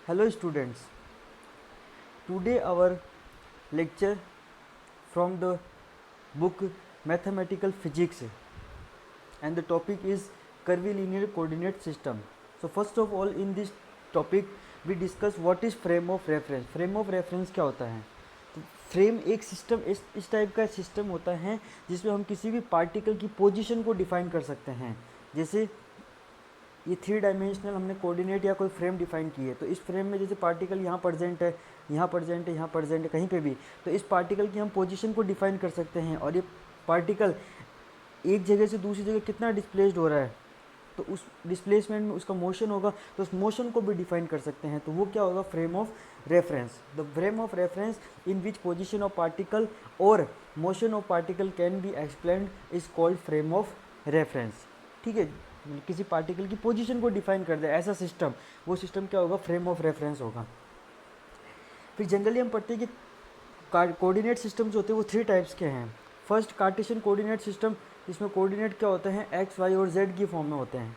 Hello students, today our lecture from the book Mathematical Physics and the topic is curvilinear coordinate system. So first of all in this topic we discuss what is frame of reference. Frame of reference क्या होता है? तो frame एक system इस type का system होता है जिसमें हम किसी भी पार्टिकल की पोजीशन को डिफाइन कर सकते हैं। जैसे ये 3 डायमेंशनल हमने कोऑर्डिनेट या कोई फ्रेम डिफाइन की है, तो इस फ्रेम में जैसे पार्टिकल यहाँ प्रेजेंट है, यहाँ प्रेजेंट है, यहाँ प्रेजेंट है, कहीं पे भी, तो इस पार्टिकल की हम पोजीशन को डिफाइन कर सकते हैं और ये पार्टिकल एक जगह से दूसरी जगह कितना डिस्प्लेस्ड हो रहा है, तो उस डिस्प्लेसमेंट में उसका मोशन होगा, तो उस मोशन को भी डिफाइन कर सकते हैं। तो वो क्या होगा? Frame of reference. The frame of reference in which position of particle और motion of particle can be explained is called frame of reference. ठीक है, किसी पार्टिकल की पोजीशन को डिफाइन कर दे ऐसा सिस्टम, वो सिस्टम क्या होगा? फ्रेम ऑफ रेफरेंस होगा। फिर जनरली हम पढ़ते हैं कि कोऑर्डिनेट सिस्टम जो होते हैं वो 3 टाइप्स के हैं। फर्स्ट कार्टेशियन कोऑर्डिनेट सिस्टम, जिसमें कोऑर्डिनेट क्या होते हैं? एक्स, वाई और जेड की फॉर्म में होते हैं।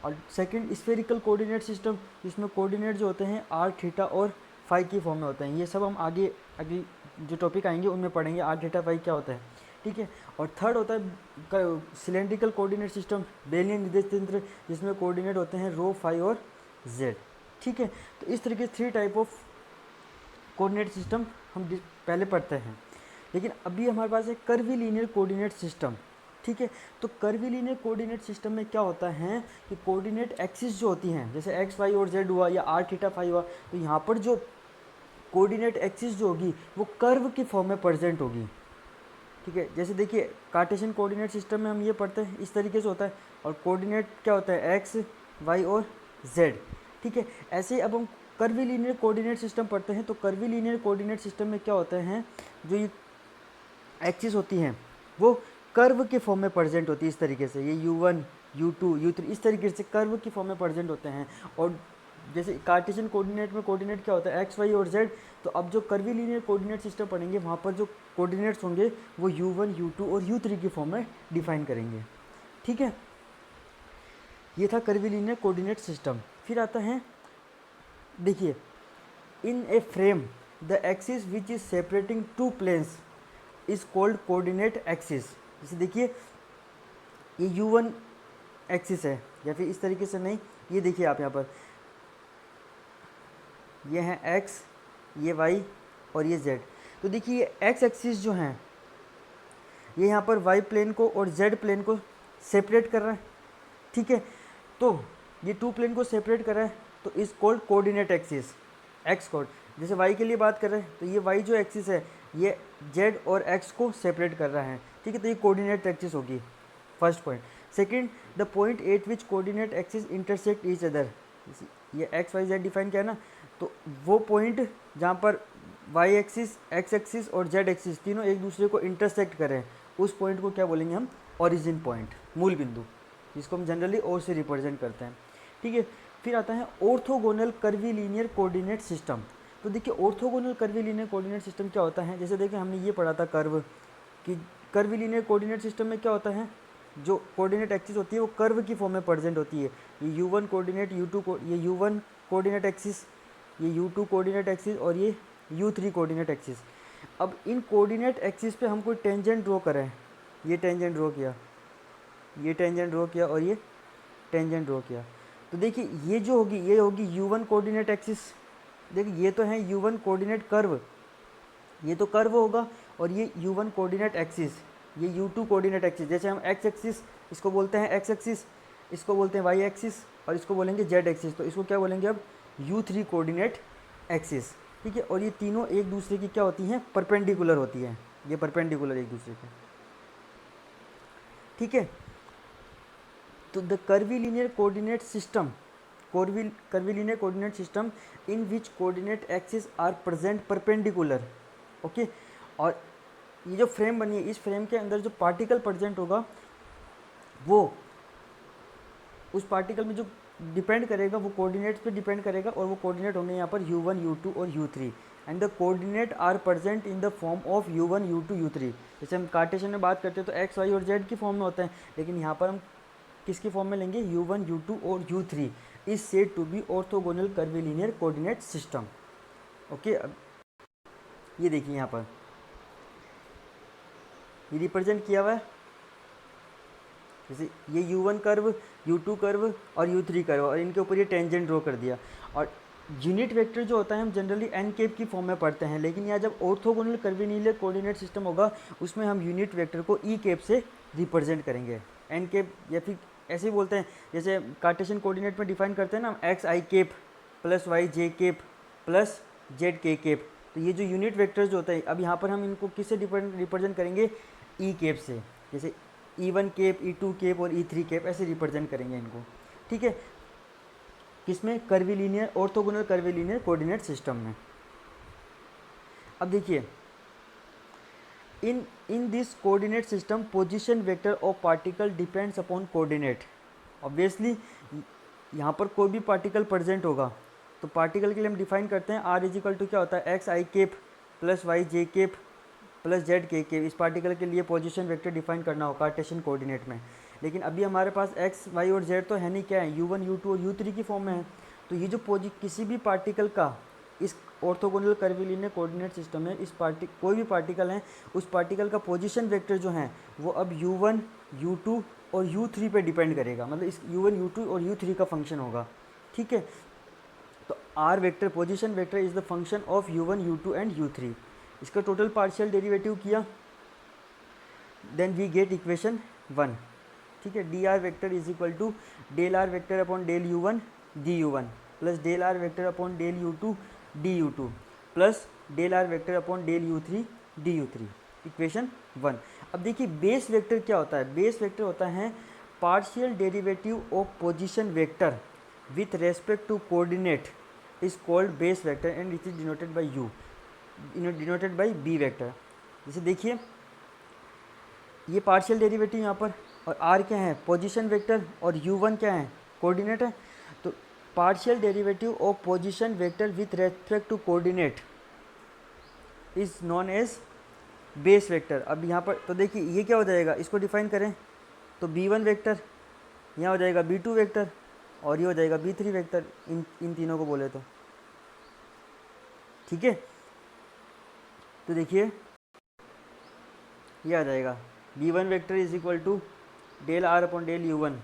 और सेकंड स्फेरिकल कोऑर्डिनेट सिस्टम, जिसमें कोऑर्डिनेट जो होते हैं आर, थीटा और फाई की फॉर्म में होते हैं। ये सब हम आगे अगली जो टॉपिक आएंगे उनमें पढ़ेंगे आर, थीटा, फाई क्या होता है। ठीक है। और थर्ड होता है सिलेंड्रिकल कोऑर्डिनेट सिस्टम, बेलियन निर्देश तंत्र, जिसमें कोऑर्डिनेट होते हैं रो, फाई और जेड। ठीक है। तो इस तरीके से 3 टाइप ऑफ कोऑर्डिनेट सिस्टम हम पहले पढ़ते हैं। लेकिन अभी हमारे पास है कर्वीलिनियर कोऑर्डिनेट सिस्टम। ठीक है। तो कर्वीलिनियर कोऑर्डिनेट सिस्टम में क्या होता है कि कोऑर्डिनेट एक्सिस जो होती हैं, जैसे एक्स, वाई और जेड हुआ या आर, थीटा, फाई हुआ, तो यहाँ पर जो कोऑर्डिनेट एक्सिस जो होगी वो कर्व की फॉर्म में प्रेजेंट होगी। ठीक है। जैसे देखिए कार्टेशियन कोऑर्डिनेट सिस्टम में हम ये पढ़ते हैं इस तरीके से होता है, और कोऑर्डिनेट क्या होता है? एक्स, वाई और जेड। ठीक है। ऐसे ही अब हम कर्वीलिनियर कोऑर्डिनेट सिस्टम पढ़ते हैं। तो कर्वीलिनियर कोऑर्डिनेट सिस्टम में क्या होता है, जो ये एक्सिस होती हैं वो कर्व के फॉर्म में प्रेजेंट होती है इस तरीके से। ये u1, u2, u3 इस तरीके से कर्व की फॉर्म में प्रेजेंट होते हैं। और जैसे कार्टेशियन कोऑर्डिनेट में कोऑर्डिनेट क्या होता है? एक्स, वाई और जेड। तो अब जो कर्वीलिनियर कोऑर्डिनेट सिस्टम पढ़ेंगे वहाँ पर जो कोऑर्डिनेट्स होंगे वो u1, u2 और u3 की फॉर्म में डिफाइन करेंगे। ठीक है। ये था कर्वीलिनियर कोऑर्डिनेट सिस्टम। फिर आता है, देखिए, in a frame the axis which is separating 2 planes is called coordinate axis. जैसे देखिए ये u1 एक्सिस है, या फिर इस तरीके से नहीं, ये देखिए आप यहाँ पर, ये है x, ये y और ये z। तो देखिए ये x एक्सिस जो हैं ये यहाँ पर y प्लेन को और z प्लेन को सेपरेट कर रहा है। ठीक है। तो ये 2 प्लेन को सेपरेट कर रहा है, तो is called coordinate axis, x code. जैसे y के लिए बात कर रहे हैं तो ये y जो एक्सिस है ये z और x को सेपरेट कर रहा है। ठीक है। तो ये कोऑर्डिनेट एक्सिस होगी, first point. Second, the point eight which coordinate axis intersect each other, ये x, y, z डिफाइन किया है ना, तो वो पॉइंट जहाँ पर y एक्सिस, x एक्सिस और z एक्सिस तीनों एक दूसरे को इंटरसेक्ट करें, उस पॉइंट को क्या बोलेंगे हम? ओरिजिन पॉइंट, मूल बिंदु, जिसको हम जनरली ओ से रिप्रेजेंट करते हैं। ठीक है। फिर आता है ऑर्थोगोनल कर्वीलिनियर कोऑर्डिनेट सिस्टम। तो देखिए ऑर्थोगोनल कर्वीलिनियर कोऑर्डिनेट सिस्टम क्या होता है? जैसे देखिए हमने ये पढ़ा था कर्व, कि कर्वीलिनियर कोऑर्डिनेट सिस्टम में क्या होता है, जो कोऑर्डिनेट एक्सिस होती है वो कर्व की फॉर्म में प्रेजेंट होती है। ये u1 कोऑर्डिनेट, ये u1 कोऑर्डिनेट एक्सिस, ये u2 कोऑर्डिनेट एक्सिस और ये u3 कोऑर्डिनेट एक्सिस। अब इन कोऑर्डिनेट एक्सिस पे हम कोई टेंजेंट ड्रॉ करें, ये टेंजेंट ड्रॉ किया, ये टेंजेंट ड्रॉ किया और ये टेंजेंट ड्रॉ किया, तो देखिए ये जो होगी ये होगी u1 कोऑर्डिनेट एक्सिस। देखिए ये तो है u1 कोऑर्डिनेट कर्व, ये तो कर्व होगा, और ये u1 कोऑर्डिनेट एक्सिस, ये u2 कोऑर्डिनेट एक्सिस। जैसे हम x एक्सिस इसको बोलते हैं x एक्सिस, इसको बोलते हैं y एक्सिस और इसको बोलेंगे z एक्सिस, तो इसको क्या बोलेंगे अब? u3 coordinate axis. ठीक है। और ये तीनों एक दूसरे की क्या होती हैं? परपेंडिकुलर होती हैं, ये परपेंडिकुलर एक दूसरे के। ठीक है। तो the curvilinear coordinate system, curvilinear coordinate system in which coordinate axis are present perpendicular. Okay. और ये जो फ्रेम बनी है, इस फ्रेम के अंदर जो पार्टिकल प्रेजेंट होगा वो उस पार्टिकल में जो डिपेंड करेगा वो कोऑर्डिनेट्स पे डिपेंड करेगा, और वो कोऑर्डिनेट होंगे यहाँ पर u1, u2 और u3, and the coordinate are present in the form of u1, u2, u3। जैसे हम कार्टेशियन में बात करते हैं तो x, y और z की फॉर्म में होता है, लेकिन यहाँ पर हम किसकी फॉर्म में लेंगे? u1, u2 और u3, is said to be orthogonal curvilinear coordinate system. Okay, अब ये देखिए यहाँ पर ये रिप्रेजेंट किया हुआ है, जैसे ये u1 कर्व, u2 कर्व और u3 कर्व, और इनके ऊपर ये टेंजेंट ड्रॉ कर दिया। और यूनिट वेक्टर जो होता है हम जनरली एन केप की फॉर्म में पढ़ते हैं, लेकिन यहाँ जब ऑर्थोगोनल कर्विलिनियर कोऑर्डिनेट सिस्टम होगा उसमें हम यूनिट वेक्टर को ई केप से रिप्रेजेंट करेंगे। एन केप, या फिर ऐसे ही बोलते हैं जैसे कार्टेशियन कोऑर्डिनेट में डिफाइन करते हैं ना, एक्स आई केप प्लस वाई जे केप प्लस जेड के केप। तो ये जो यूनिट वेक्टर जो होता है, अब यहाँ पर हम इनको किससे रिप्रेजेंट करेंगे, ई केप से। जैसे E1 केप, E2 केप और E3 केप ऐसे रिप्रेजेंट करेंगे इनको, ठीक है, किसमें, curvilinear, orthogonal curvilinear coordinate system में। अब देखिए, in this coordinate system position vector of particle depends upon coordinate. Obviously यहाँ पर कोई भी पार्टिकल प्रेजेंट होगा तो पार्टिकल के लिए हम डिफाइन करते हैं आर इजिकल टू क्या होता है, एक्स आई केप प्लस वाई जे केप प्लस जेड के केप। इस पार्टिकल के लिए पोजीशन वेक्टर डिफाइन करना होगा कार्टेशियन कोऑर्डिनेट में। लेकिन अभी हमारे पास एक्स वाई और जेड तो है नहीं, क्या है, u1 u2 और u3 की फॉर्म में है। तो ये जो किसी भी पार्टिकल का इस ऑर्थोगोनल कर्विलिनियर कोऑर्डिनेट सिस्टम में कोई भी पार्टिकल है, उस पार्टिकल का पोजीशन वेक्टर जो है वो अब u1 u2 और u3 पे डिपेंड करेगा, मतलब इस u1 u2 और u3 का फंक्शन होगा, ठीक है। तो r vector, position vector is the function of u1 u2 and u3। इसका टोटल पार्शियल डेरिवेटिव किया, देन वी गेट इक्वेशन 1, ठीक है। D r vector is equal to del r vector upon del u1 d u1 plus del r vector upon del u2 d u2 plus del r vector upon del u3 d u3, equation 1। अब देखिए base vector क्या होता है, base vector होता है partial derivative of position vector with respect to coordinate is called base vector and it is denoted by u, denoted by b vector. जैसे देखिए ये पार्शियल डेरिवेटिव यहाँ पर, और आर क्या है, पोजीशन वेक्टर, और u1 क्या है, कोऑर्डिनेट है। तो partial derivative of position vector with respect to coordinate is known as base vector. अब यहाँ पर तो देखिए ये क्या हो जाएगा, इसको डिफाइन करें तो b1 वेक्टर, यहाँ हो जाएगा b2 वेक्टर, और ये हो जाएगा b3 वेक्टर, इन तीनों को बोले तो, ठीक है। तो देखिए ये आ जाएगा b1 vector is equal to del are upon del u1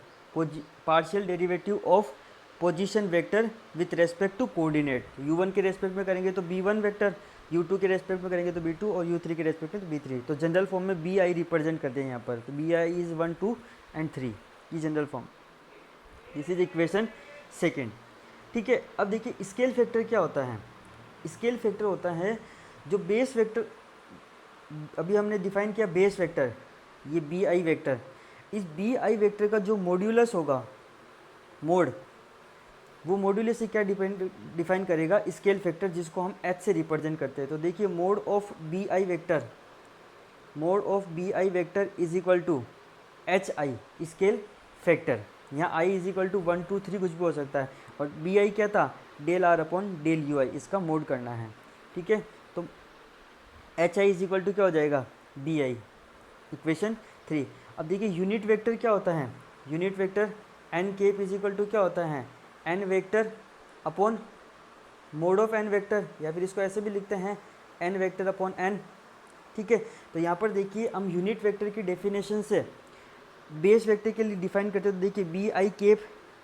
partial derivative of position vector with respect to coordinate. u1 के रेस्पेक्ट में करेंगे तो b1 वेक्टर, u2 के रेस्पेक्ट में करेंगे तो b2 और u3 के रेस्पेक्ट में तो b3। तो जनरल फॉर्म में bi रिप्रेजेंट करते हैं यहाँ पर, तो bi इज 1 2 एंड 3, ये general form. This is equation 2, ठीक है। अब देखिए स्केल फैक्टर क्या होता है, स्केल फैक्टर होता है जो बेस वेक्टर, अभी हमने डिफाइन किया बेस वेक्टर, ये बी आई वेक्टर, इस बी आई वेक्टर का जो मॉड्यूलस होगा, मोड, वो मॉड्यूलस से क्या डिफाइन करेगा, स्केल फैक्टर, जिसको हम एच से रिप्रेजेंट करते हैं। तो देखिए mod of b i vector, mod of b i vector is equal to h i scale factor. यहाँ आई इज इक्वल टू 1 2 3 कुछ भी हो सकता है, और बी आई क्या था, del are upon del U I, इसका मोड करना है, ठीक है। तो H I is equal to क्या हो जाएगा, बी आई, इक्वेशन 3। अब देखिए यूनिट वेक्टर क्या होता है, unit vector n cap is equal to क्या होता है, n vector upon mod of n vector, या फिर इसको ऐसे भी लिखते हैं एन वेक्टर अपॉन एन, ठीक है। तो यहाँ पर देखिए हम यूनिट वेक्टर की डेफिनेशन से बेस वेक्टर के लिए डिफाइन करते हैं। तो देखिए b i cap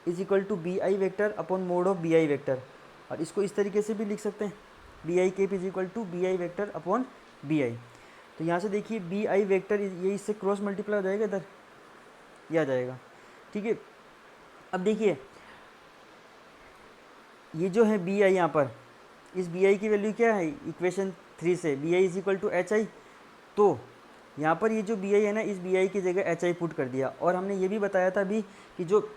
is equal to b i vector upon mod of b i vector, और इसको इस तरीके से भी लिख सकते हैं, b i cap is equal to b i vector upon b i. तो यहाँ से देखिए बी आई वेक्टर ये इससे क्रॉस मल्टीप्लाई हो जाएगा, इधर ये आ जाएगा, ठीक है। अब देखिए ये जो है बी आई, यहाँ पर इस बी आई की वैल्यू क्या है, इक्वेशन 3 से b i is equal to h i. तो यहाँ पर ये जो बी आई है ना, इस बी आई की जगह एच आई पुट कर दिया। और हमने ये भी बताया था अभी कि जो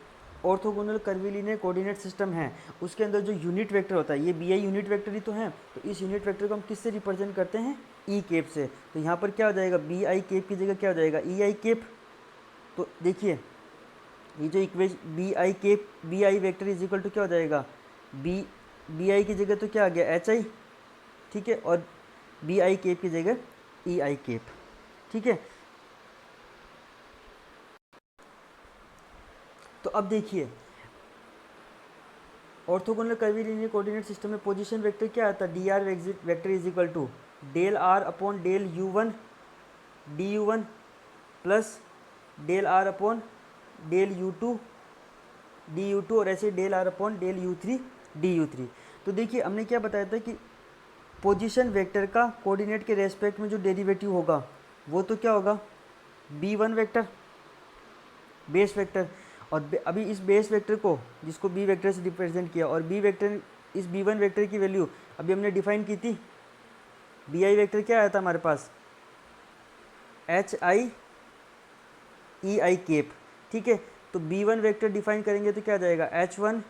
ऑर्थोगोनल कर्विलिनियर कोऑर्डिनेट सिस्टम है उसके अंदर जो यूनिट वेक्टर होता है, ये बी आई यूनिट वेक्टर ही तो है, तो इस यूनिट वेक्टर को हम किससे रिप्रेजेंट करते हैं, ई केप से। तो यहाँ पर क्या हो जाएगा, बी आई केप की जगह क्या हो जाएगा, ई आई केप। तो देखिए ये जो equation b i cap, b i vector is equal to क्या हो जाएगा, बी आई की जगह तो क्या आ गया, एच आई, ठीक है, और बी आई केप की जगह ई आई केप, ठीक है। तो अब देखिए ऑर्थोगोनल कर्वीलिनियर कोऑर्डिनेट सिस्टम में पोजीशन वेक्टर क्या आता है, d r vector is equal to del are upon del u one d u one plus del are upon del u two d u two और ऐसे del are upon del u three d u three. तो देखिए हमने क्या बताया था कि position vector का कोऑर्डिनेट के रेस्पेक्ट में जो डेरिवेटिव होगा वो तो क्या होगा, b one vector base vector. और अभी इस बेस वेक्टर को जिसको बी वेक्टर से रिप्रेजेंट किया और बी वेक्टर इस बी वन वेक्टर की वैल्यू अभी हमने डिफाइन की थी, बी आई वेक्टर क्या आया था हमारे पास, H I E I cap. ठीक है, तो बी वन वेक्टर डिफाइन करेंगे तो क्या आ जाएगा, h one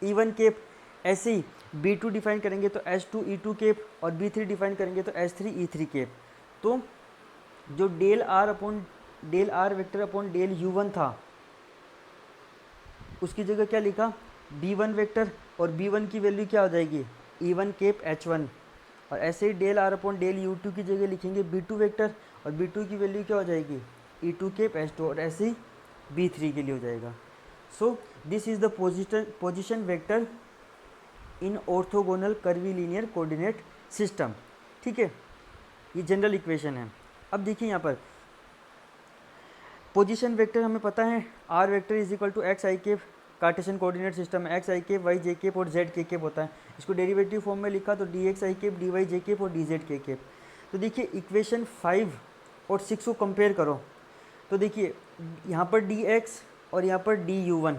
e one cap. ऐसे ही बी टू डिफाइन करेंगे तो h two e two cap और बी थ्री डिफाइन करेंगे तो h three e three cap. तो जो del r vector upon del u one था उसकी जगह क्या लिखा, बी वन वेक्टर, और बी वन की वैल्यू क्या हो जाएगी, e one cap h one. और ऐसे ही del are upon del u to की जगह लिखेंगे बी टू वेक्टर और बी टू की वैल्यू क्या हो जाएगी, ई टू केप एच टू, और ऐसे ही बी थ्री के लिए हो जाएगा। So this is the position vector in orthogonal curvilinear coordinate system. ठीक है, ये जनरल इक्वेशन है। अब देखिए यहाँ पर पोजीशन वेक्टर हमें पता है, r vector is equal to x I cap, cartesian coordinate system में एक्स आई केप वाई जे केप और जेड के केप होता है। इसको डेरिवेटिव फॉर्म में लिखा तो डी एक्स आई केप डी वाई जे केप और डी जेड के केप। तो देखिए इक्वेशन 5 और 6 को कंपेयर करो तो देखिए यहाँ पर डी एक्स और यहाँ पर डी यू वन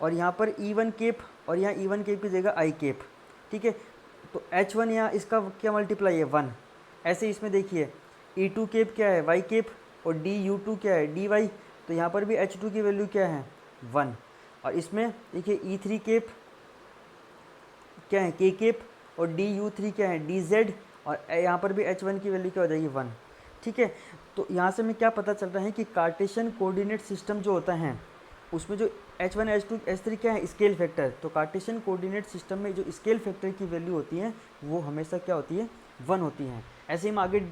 और यहाँ पर ई वन केप और यहाँ ई वन केप की जगह आई केप। ठीक है, तो एच वन यहाँ इसका क्या मल्टीप्लाई है, 1। ऐसे इसमें देखिए ई टू केप क्या है, वाई केप, और डी यू टू क्या है, डी वाई। तो यहाँ पर भी एच टू की वैल्यू क्या है, 1। और इसमें देखिए ई थ्री केप क्या है, के केप, और डी यू थ्री क्या है, डी जेड, और यहाँ पर भी एच वन की वैल्यू क्या हो जाएगी, 1। ठीक है, तो यहाँ से हमें क्या पता चलता है कि कार्टेशियन कोऑर्डिनेट सिस्टम जो होता है उसमें जो H one H two H three क्या है, स्केल फैक्टर। तो कार्टेशियन कोऑर्डिनेट सिस्टम में जो स्केल फैक्टर की वैल्यू होती है वो हमेशा क्या होती है, 1 होती है। ऐसे हम आगे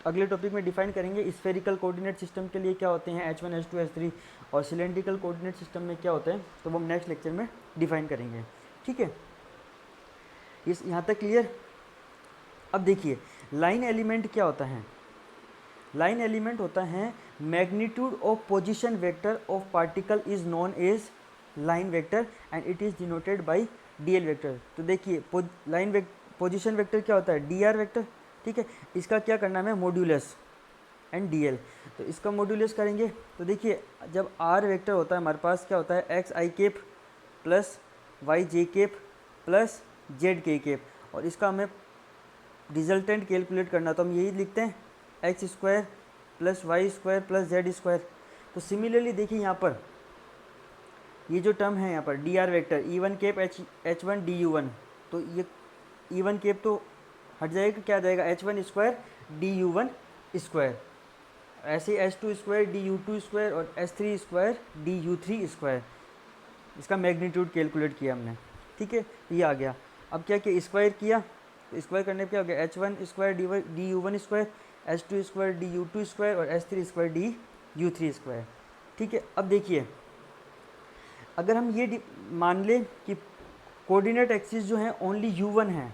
अगले टॉपिक में डिफाइन करेंगे स्फेरिकल कोऑर्डिनेट सिस्टम के लिए क्या होते हैं H one H two H three, और सिलेंड्रिकल कोऑर्डिनेट सिस्टम में क्या होते हैं, तो वो हम नेक्स्ट लेक्चर में डिफाइन करेंगे। ठीक है, इस यहाँ तक क्लियर। अब देखिए लाइन एलिमेंट क्या होता है, लाइन एलिमेंट होता है magnitude of position vector of particle is known as line vector and it is denoted by dl vector. तो देखिए पोजीशन वेक्टर क्या होता है, डी आर वेक्टर। ठीक है, इसका क्या करना है, मॉड्यूलस एंड डीएल। तो इसका मॉड्यूलस करेंगे तो देखिए जब आर वेक्टर होता है हमारे पास क्या होता है, एक्स आई केप प्लस वाई जे केप प्लस जेड के केप, और इसका हमें रिजल्टेंट कैलकुलेट करना तो हम यही लिखते हैं x square plus y square plus z square. तो सिमिलरली देखिए यहाँ पर ये जो टर्म है यहाँ पर d r vector e one cap h one d u one, तो ये ई वन केप तो हट जाएगा, क्या आ जाएगा, h one square d u one square, ऐसे h two square d u two square और h three square d u three square. इसका मैग्नीट्यूड कैलकुलेट किया हमने। ठीक है, ये आ गया। अब क्या किया, स्क्वायर किया, तो स्क्वायर करने पर क्या हो गया, h one square d u one square, h two square d u two square और h three square d u three square. ठीक है, अब देखिए अगर हम ये मान लें कि कोऑर्डिनेट एक्सिस जो है ओनली u1 है,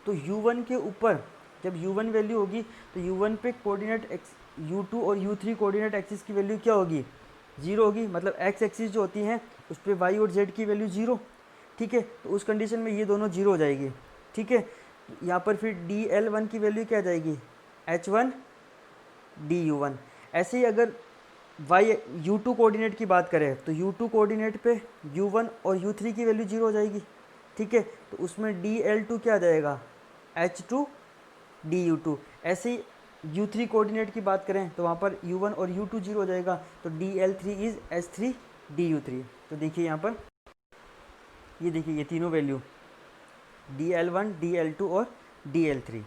तो u1 के ऊपर जब u1 वैल्यू होगी तो u1 पे कोऑर्डिनेट u2 और u3 कोऑर्डिनेट एक्सिस की वैल्यू क्या होगी, 0 होगी। मतलब x एक्सिस जो होती है उस पर y और z की वैल्यू 0। ठीक है, तो उस कंडीशन में ये दोनों 0 हो जाएगी। ठीक है, यहाँ पर फिर dl1 की वैल्यू क्या आ जाएगी, h1 du1। ऐसे ही अगर u2 कोऑर्डिनेट की बात करें तो u2 कोऑर्डिनेट पे u1 और u3 की वैल्यू 0 हो जाएगी। ठीक है, तो उसमें dl2 क्या आ जाएगा, h2 du2। ऐसे ही u3 कोऑर्डिनेट की बात करें तो वहाँ पर u1 और u2 0 हो जाएगा, तो dl3 इज h3 du3। तो देखिए यहाँ पर ये देखिए ये तीनों वैल्यू dl1 dl2 और dl3।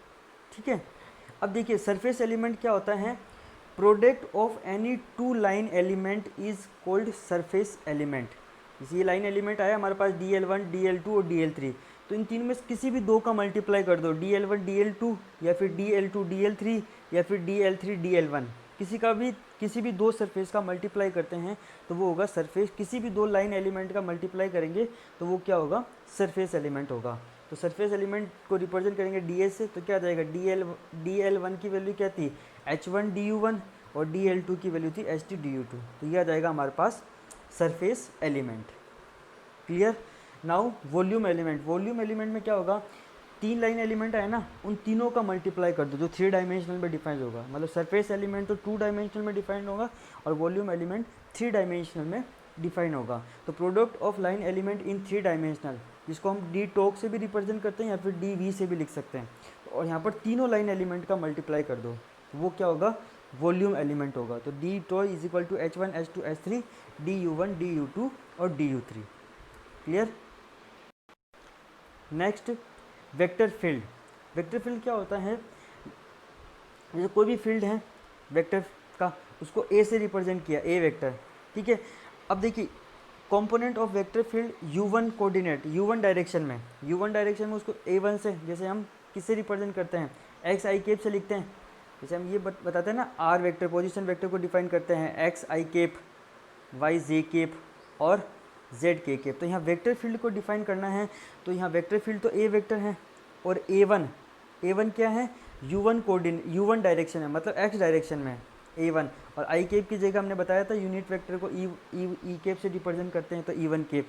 ठीक है, अब देखिए सरफेस एलिमेंट क्या होता है, product of any two line element is cold surface element. ये लाइन एलिमेंट आया हमारे पास dl1 dl2 और dl3, तो इन तीनों में किसी भी दो का मल्टीप्लाई कर दो, dl1 dl2 या फिर dl2 dl3 या फिर dl3 dl1। किसी भी दो सरफेस का मल्टीप्लाई करते हैं तो वो होगा सरफेस, किसी भी दो लाइन एलिमेंट का मल्टीप्लाई करेंगे तो वो क्या होगा, सरफेस एलिमेंट होगा। तो सरफेस एलिमेंट को रिप्रेजेंट करेंगे ds से, तो क्या आ जाएगा, dl1 की वैल्यू क्या थी, h1 du1 और dl2 की वैल्यू थी h2 du2। तो ये आ जाएगा हमारे पास surface element. Clear. Now volume element, volume element में क्या होगा, तीन लाइन एलिमेंट है ना, उन तीनों का मल्टीप्लाई कर दो जो 3 डायमेंशनल में डिफाइन होगा। मतलब सरफेस एलिमेंट तो 2 डायमेंशनल में डिफाइन होगा और वॉल्यूम एलिमेंट 3 डायमेंशनल में डिफाइन होगा। तो product of line element in 3 dimensional, जिसको हम डी टॉक से भी रिप्रेजेंट करते हैं या फिर डी वी से भी लिख सकते हैं, और यहाँ पर तीनों लाइन एलिमेंट का मल्टीप्लाई कर दो तो वो क्या होगा, वॉल्यूम एलिमेंट होगा। तो d tau is equal to h1 h2 h3 du1 du2 और du3। Clear. Next vector field. Vector field क्या होता है, जैसे कोई भी फील्ड है वेक्टर का, उसको ए से रिप्रेजेंट किया, ए वेक्टर, ठीक है। अब देखिए component of vector field u1 coordinate, u1 direction में उसको a1 से, जैसे हम किससे रिप्रेजेंट करते हैं, एक्स आई केप से लिखते हैं। जैसे हम ये बताते हैं ना, आर वेक्टर पोजीशन वेक्टर को डिफाइन करते हैं एक्स आई केप, वाई जे केप और जेड के केप। तो यहाँ वेक्टर फील्ड को डिफाइन करना है, तो यहाँ वेक्टर फील्ड तो ए वेक्टर है और a1 क्या है, u1 डायरेक्शन है, मतलब x डायरेक्शन में a1, और आई केप की जगह हमने बताया था यूनिट वेक्टर को ई केप से रिप्रेजेंट करते हैं तो e1 केप,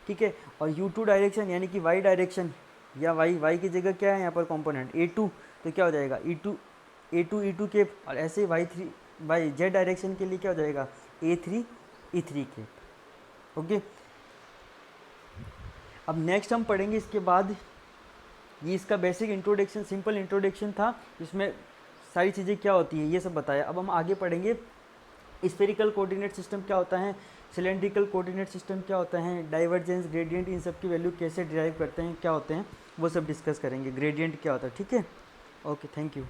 ठीक है। और u2 डायरेक्शन यानी कि y डायरेक्शन, या y की जगह क्या है यहाँ पर कंपोनेंट a2, तो क्या हो जाएगा e2 केप, और ऐसे ही z डायरेक्शन के लिए क्या हो जाएगा a3 e3 केप। ओके। अब नेक्स्ट हम पढ़ेंगे इसके बाद, ये इसका बेसिक इंट्रोडक्शन, सिंपल इंट्रोडक्शन था, इसमें सारी चीज़ें क्या होती हैं ये सब बताया। अब हम आगे पढ़ेंगे स्फेरिकल कोऑर्डिनेट सिस्टम क्या होता है, सिलेंड्रिकल कोऑर्डिनेट सिस्टम क्या होता है, डाइवर्जेंस, ग्रेडियंट, इन सब की वैल्यू कैसे डिराइव करते हैं, क्या होते हैं, वो सब डिस्कस करेंगे। ग्रेडियंट क्या होता है, ठीक है। Okay, thank you.